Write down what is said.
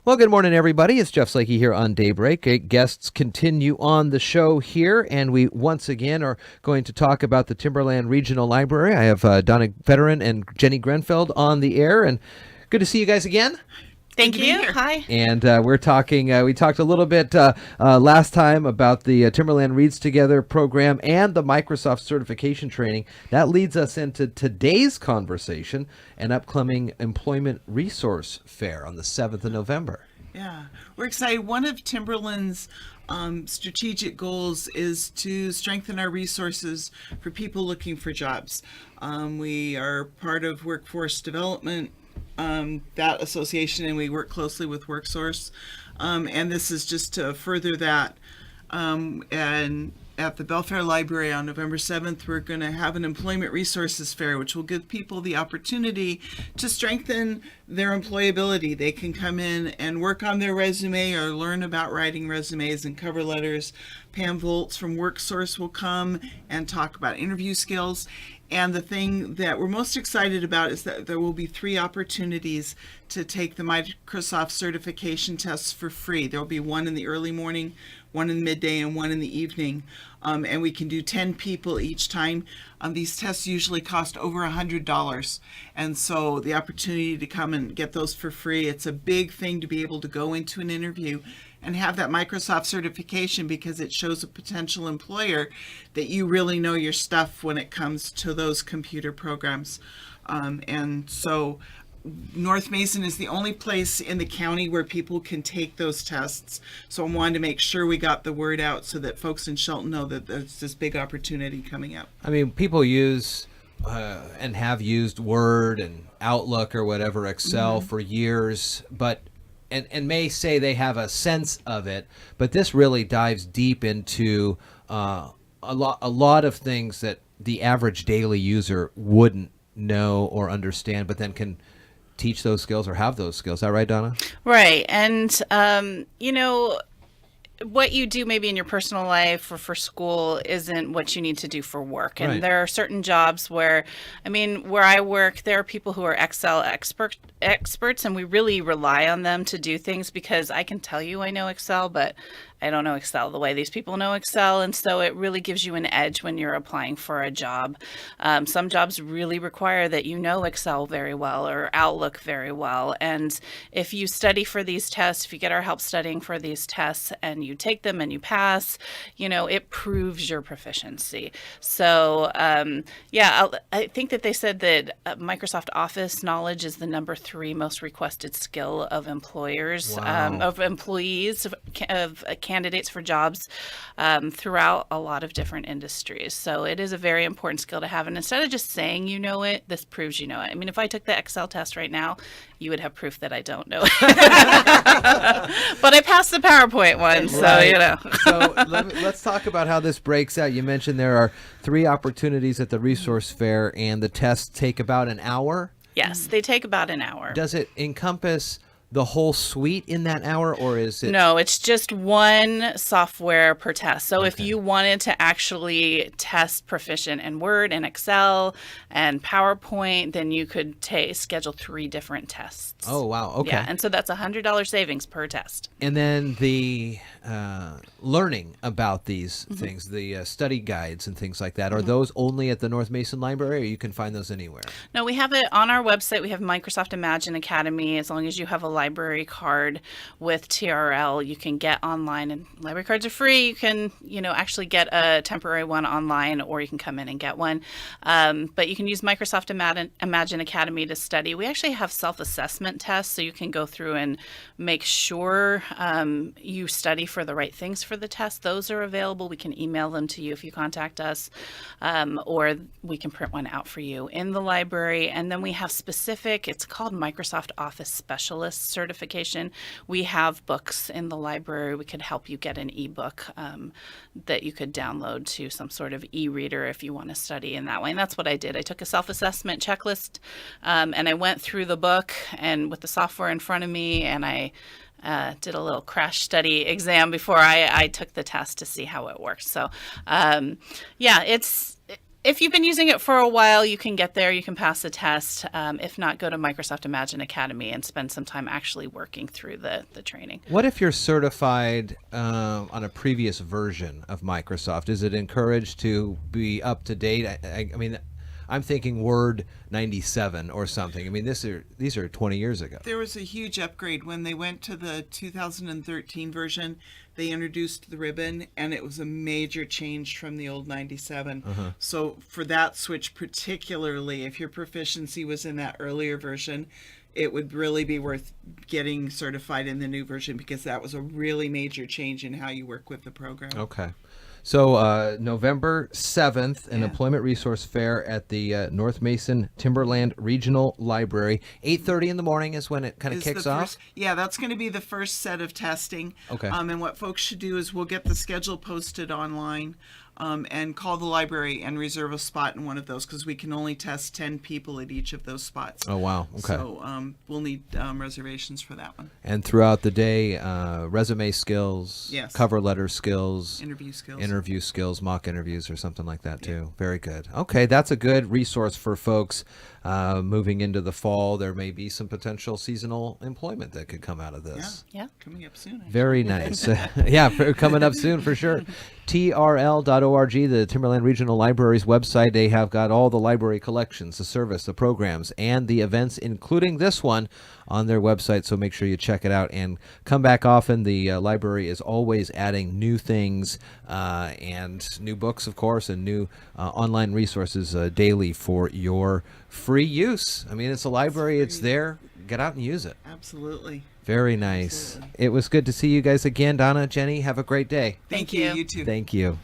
Well, good morning, everybody. It's Jeff Slakey here on Daybreak. Guests continue on the show here, and we once again are going to talk about the Timberland Regional Library. I have Donna Feddern and Jenny Grenfell on the air, and good to see you guys again. Thank you. Hi. And we're talking, we talked a little bit last time about the Timberland Reads Together program and the Microsoft certification training. That leads us into today's conversation, an upcoming employment resource fair on the 7th of November. Yeah, we're excited. One of Timberland's strategic goals is to strengthen our resources for people looking for jobs. We are part of Workforce Development, that association, and we work closely with WorkSource, and this is just to further that. And at the Belfair Library on November 7th, we're going to have an employment resources fair, which will give people the opportunity to strengthen their employability. They can come in and work on their resume or learn about writing resumes and cover letters. Pam Volz from WorkSource will come and talk about interview skills. And the thing that we're most excited about is that there will be 3 opportunities to take the Microsoft certification tests for free. There will be one in the early morning, one in the midday, and one in the evening. And we can do 10 people each time. These tests usually cost over $100. And so the opportunity to come and get those for free, it's a big thing to be able to go into an interview and have that Microsoft certification, because it shows a potential employer that you really know your stuff when it comes to those computer programs. And so North Mason is the only place in the county where people can take those tests. So I wanted to make sure we got the word out so that folks in Shelton know that there's this big opportunity coming up. I mean, people use and have used Word and Outlook or whatever, Excel for years, but and may say they have a sense of it, but this really dives deep into a lot of things that the average daily user wouldn't know or understand, but then can teach those skills or have those skills. Is that right, Donna? Right. And, what you do maybe in your personal life or for school isn't what you need to do for work. And there are certain jobs where I work, there are people who are Excel experts, and we really rely on them to do things, because I can tell you I know Excel, but I don't know Excel the way these people know Excel. And so it really gives you an edge when you're applying for a job. Some jobs really require that you know Excel very well or Outlook very well. And if you study for these tests, if you get our help studying for these tests and you take them and you pass, it proves your proficiency. So, I think that they said that Microsoft Office knowledge is the number 3 most requested skill of employers, of employees, of candidates for jobs throughout a lot of different industries. So it is a very important skill to have. And instead of just saying you know it, this proves you know it. I mean, if I took the Excel test right now, you would have proof that I don't know it. But I passed the PowerPoint one, so So let's talk about how this breaks out. You mentioned there are 3 opportunities at the resource fair, and the tests take about an hour? Yes, they take about an hour. Does it encompass the whole suite in that hour, or is it? No, it's just one software per test. So if you wanted to actually test proficient in Word and Excel and PowerPoint, then you could schedule 3 different tests. Oh, wow. Okay. Yeah, and so that's $100 savings per test. And then the learning about these things, the study guides and things like that, are those only at the North Mason Library, or you can find those anywhere? No, we have it on our website. We have Microsoft Imagine Academy. As long as you have a library card with TRL, you can get online, and library cards are free. You can, actually get a temporary one online, or you can come in and get one. But you can use Microsoft Imagine Academy to study. We actually have self-assessment tests, so you can go through and make sure you study for the right things for the test. Those are available. We can email them to you if you contact us, or we can print one out for you in the library. And then we have specific, it's called Microsoft Office Specialist certification. We have books in the library. We could help you get an ebook that you could download to some sort of e-reader if you want to study in that way. And that's what I did. I took a self-assessment checklist, and I went through the book and with the software in front of me, and I did a little crash study exam before I took the test to see how it works. So, If you've been using it for a while, you can get there. You can pass the test. If not, go to Microsoft Imagine Academy and spend some time actually working through the training. What if you're certified on a previous version of Microsoft? Is it encouraged to be up to date? I mean, I'm thinking Word 97 or something. I mean, these are 20 years ago. There was a huge upgrade when they went to the 2013 version. They introduced the ribbon, and it was a major change from the old 97. So for that switch particularly, if your proficiency was in that earlier version, it would really be worth getting certified in the new version, because that was a really major change in how you work with the program. Okay. So November 7th, an employment resource fair at the North Mason Timberland Regional Library. 8:30 in the morning is when it kind of kicks off? Yeah, that's going to be the first set of testing. Okay. And what folks should do is we'll get the schedule posted online, and call the library and reserve a spot in one of those, because we can only test 10 people at each of those spots. Oh, wow. Okay. So we'll need reservations for that one. And throughout the day, resume skills, Yes. cover letter skills, Interview skills. mock interviews or something like that too. Very good. Okay, that's a good resource for folks moving into the fall. There may be some potential seasonal employment that could come out of this. Yeah. Coming up soon. Actually. Very nice. Yeah, coming up soon for sure. TRL.org, the Timberland Regional Library's website. They have got all the library collections, the service, the programs, and the events, including this one, on their website. So make sure you check it out and come back often. The library is always adding new things and new books, of course, and new online resources daily for your free use. I mean, it's a library. It's there. Get out and use it. Absolutely. Very nice. Absolutely. It was good to see you guys again. Donna, Jenny, have a great day. Thank you. You too. Thank you.